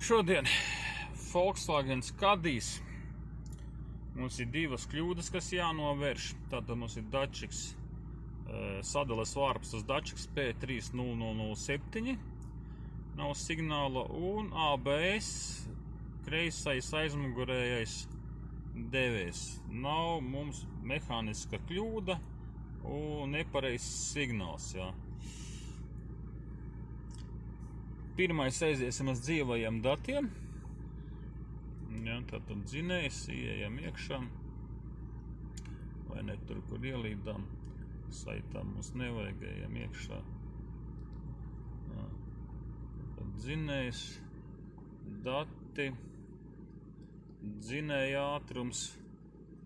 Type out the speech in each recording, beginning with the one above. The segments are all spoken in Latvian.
Šodien Volkswagen Caddies. Mums ir divas kļūdas, kas jānovērš. Tātad mums ir dačiks, sadales vārpstas dačiks P3007. Nav signāla un ABS, kreisais aizmugurējais devējs. Nav mums mehāniska kļūda un nepareizs signāls. Jā. Pirmais aiziesim uz dzīvajiem datiem. Ja, tātad dzinējs, ieejam iekšā. Vai ne tur, kur ielīdām. Saitā mums nevajag, ejam iekšā. Ja, tātad dzinējs, dati, dzinēja ātrums.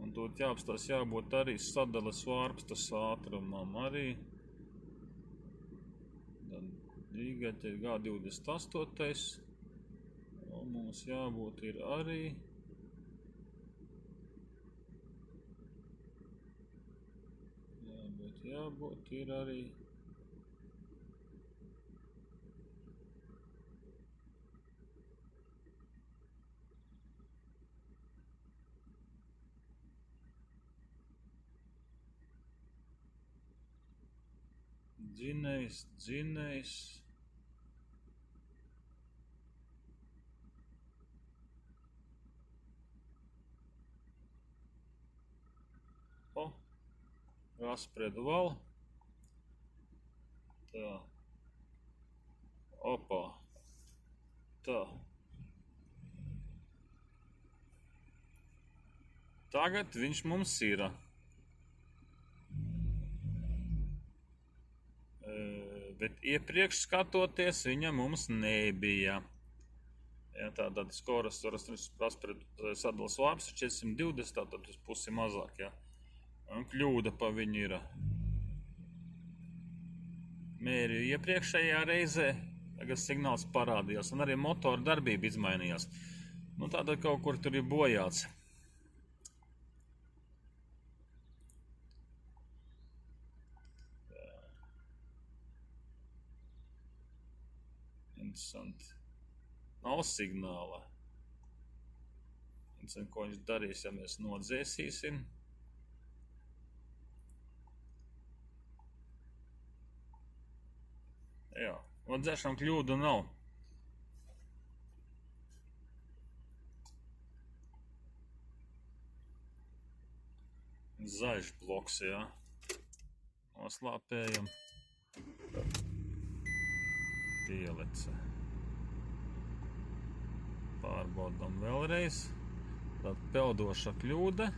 Un to ķāpstās jābūt arī sadales vārpstas ātrumam arī. Rīgaļa ir G28. Un mums jābūt ir arī jābūt ir arī dzinējs. Raspredu val. Tā. Opā. Tā. Tagad viņš mums ir. Bet iepriekš skatoties, viņa mums nebija. Ja, tātad skoras raspredu sadales vārps 420, tātad uz pusi mazāk, ja. Un kļūda pa viņu ir. Mērīju iepriekšējā reizē, tagad signāls parādījās, un arī motora darbība izmainījās. Nu, tātad kaut kur tur ir bojāts. Interesanti. Nav signāla. Interesanti, ko viņš darīs, ja mēs nodzēsīsim. Jā, un dzēšana kļūda nav. Zaļš bloks, jā. Noslāpējam. Pielece. Pārbaudam vēlreiz. Tad peldoša kļūda.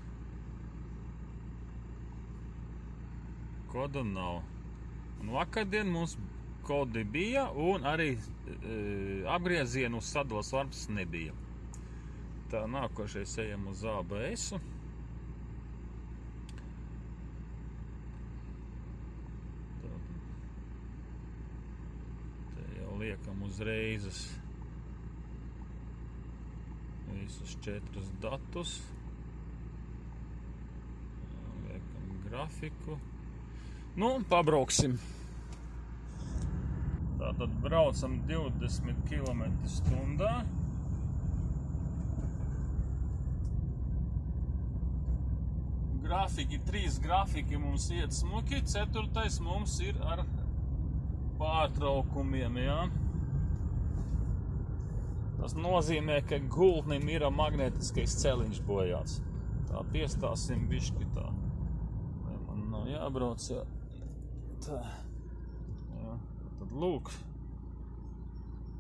Koda nav. Un vakardien mums kodi bija un arī apgriezienu uz sadales vārpstas nebija. Tā, nākošais ejam uz ABS-u. Te jau liekam uzreizes visus 4 datus. Liekam grafiku. Nu, pabrauksim. Tātad braucam 20 km/h. Grafiki, 3 grafiki mums iet smuki, 4. mums ir ar pārtraukumiem, jā. Tas nozīmē, ka gultnim ir magnētiskais celiņš bojāts. Tā, piestāsim bišķi tā. Lai man nav jābrauc, jā. Tā. Jā. Tad lūk,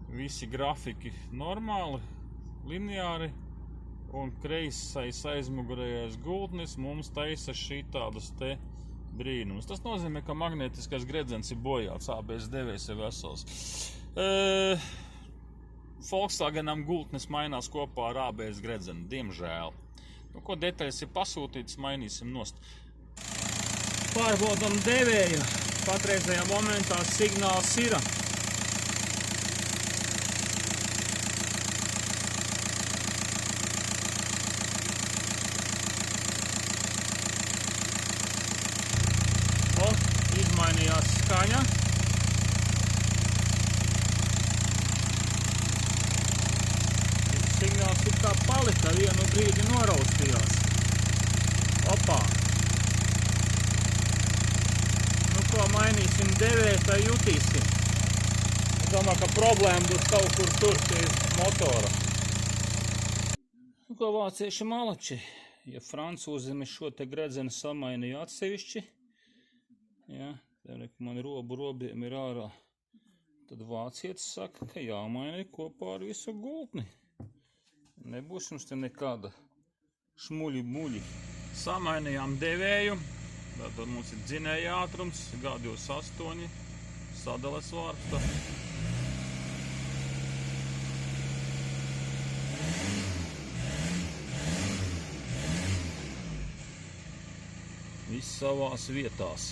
visi grafiki normāli, lineāri, un kreisais aizmugurējais gultnis mums taisa šī tādas te brīnums. Tas nozīmē, ka magnētiskais gredzens ir bojāts, ABS devējs ir vesels. Volkswagenam gultnis mainās kopā ar ABS gredzenu, diemžēl. Nu, ko detaļas ir pasūtītas, mainīsim nost. Pārbaudam devēju. Patreizajā momentā signāls ir. Izmainījās skaņa. kā palika, vienu brīdi noraustījās. Opā! Nu ko, mainīsim devēju, tā jutīsim. Es domāju, ka problēma būs kaut kur tur pie motora. Nu ko, vācieši malači. Ja francūzi mēs šo te gredzenu samainīja atsevišķi, ja, man robiem ir ārā, tad vācietis saka, ka jāmaina kopā ar visu gultni. Nebūs jums te nekāda šmuļi-muļi. Samainījām devēju, tad mums ir dzinēja ātrums, G28, sadales vārpsta. Viss savās vietās.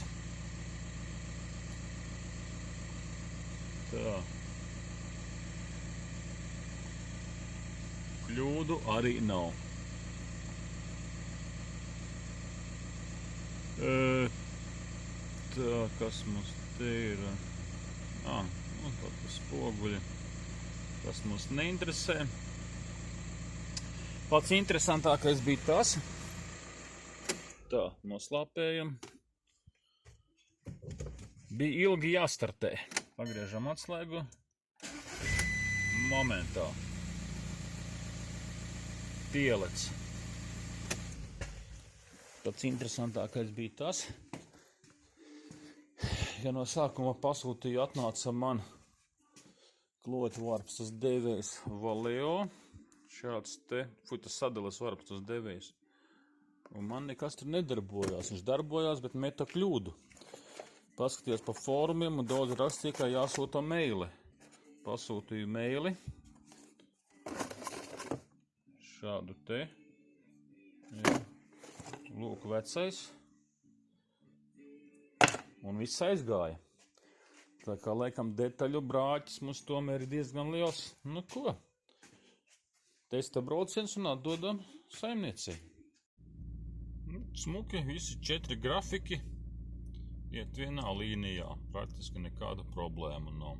Tā. Kļūdu arī nav. Tā, kas mums te ir? Nu, pat spoguļi. Tas mums neinteresē. Pats interesantākais bija tas. Tā, noslāpējam. Bija ilgi jāstartē. Pagriežam atslēgu. Momentā. Pielec. Pats interesantākais bija tas, ja no sākuma pasūtīju atnāca man kloķu varpstas devējs Valeo. Šāds te, tas sadales varpstas devējs. Un man nekas tur nedarbojās. Viņš darbojās, bet meta kļūdu. Paskatījos pa fórumiem un daudz rakstīja, ka jāsūta meili. Pasūtīju meili. Šādu te. Jā. Lūk, vecais. Un viss aizgāja. Tā kā laikam detaļu brāķis mums tomēr ir diezgan liels. Nu ko? Testa brauciens un atdodam saimniecei. Smuki, visi 4 grafiki iet vienā līnijā, praktiski nekāda problēma nav.